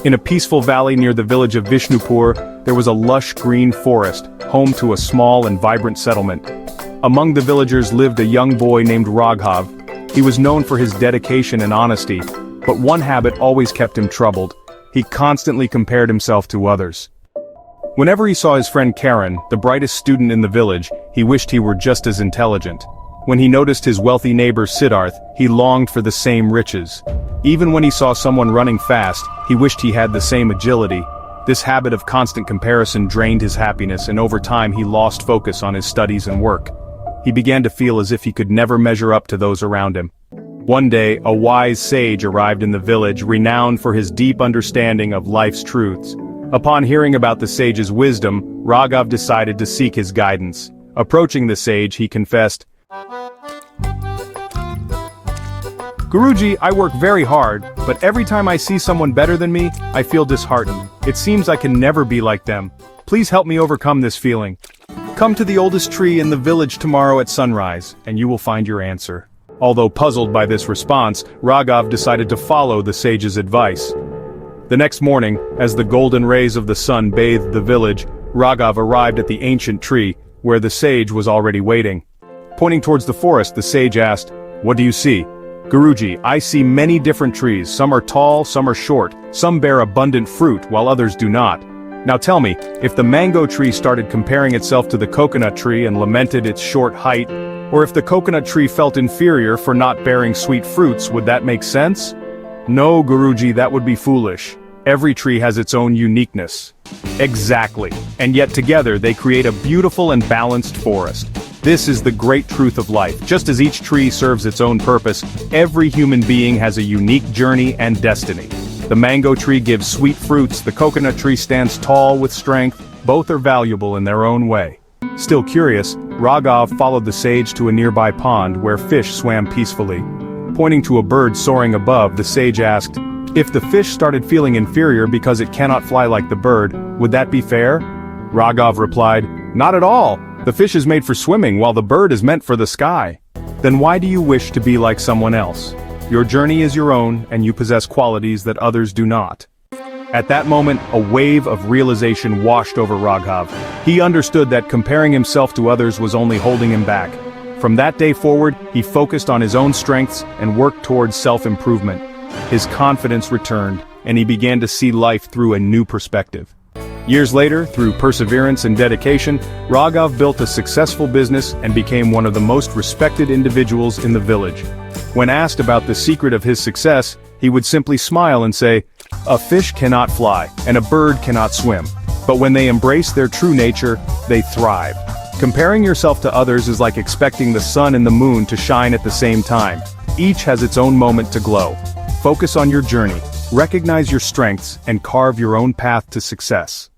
In a peaceful valley near the village of Vishnupur, there was a lush green forest, home to a small and vibrant settlement. Among the villagers lived a young boy named Raghav. He was known for his dedication and honesty, but one habit always kept him troubled. He constantly compared himself to others. Whenever he saw his friend Karen, the brightest student in the village, he wished he were just as intelligent. When he noticed his wealthy neighbor Siddharth, he longed for the same riches. Even when he saw someone running fast, he wished he had the same agility. This habit of constant comparison drained his happiness, and over time he lost focus on his studies and work. He began to feel as if he could never measure up to those around him. One day, a wise sage arrived in the village, renowned for his deep understanding of life's truths. Upon hearing about the sage's wisdom, Raghav decided to seek his guidance. Approaching the sage, he confessed, "Guruji, I work very hard, but every time I see someone better than me, I feel disheartened. It seems I can never be like them. Please help me overcome this feeling. Come to the oldest tree in the village tomorrow at sunrise, and you will find your answer." Although puzzled by this response, Raghav decided to follow the sage's advice. The next morning, as the golden rays of the sun bathed the village, Raghav arrived at the ancient tree, where the sage was already waiting. Pointing towards the forest, the sage asked, "What do you see?" "Guruji, I see many different trees. Some are tall, some are short, some bear abundant fruit, while others do not. Now tell me, if the mango tree started comparing itself to the coconut tree and lamented its short height, or if the coconut tree felt inferior for not bearing sweet fruits, would that make sense?" "No, Guruji, that would be foolish. Every tree has its own uniqueness." "Exactly. And yet together they create a beautiful and balanced forest. This is the great truth of life. Just as each tree serves its own purpose, every human being has a unique journey and destiny. The mango tree gives sweet fruits, the coconut tree stands tall with strength. Both are valuable in their own way." Still curious, Raghav followed the sage to a nearby pond where fish swam peacefully. Pointing to a bird soaring above, the sage asked, "If the fish started feeling inferior because it cannot fly like the bird, would that be fair?" Raghav replied, "Not at all. The fish is made for swimming while the bird is meant for the sky." "Then why do you wish to be like someone else? Your journey is your own, and you possess qualities that others do not." At that moment, a wave of realization washed over Raghav. He understood that comparing himself to others was only holding him back. From that day forward, he focused on his own strengths and worked towards self-improvement. His confidence returned, and he began to see life through a new perspective. Years later, through perseverance and dedication, Raghav built a successful business and became one of the most respected individuals in the village. When asked about the secret of his success, he would simply smile and say, "A fish cannot fly, and a bird cannot swim. But when they embrace their true nature, they thrive." Comparing yourself to others is like expecting the sun and the moon to shine at the same time. Each has its own moment to glow. Focus on your journey, recognize your strengths, and carve your own path to success.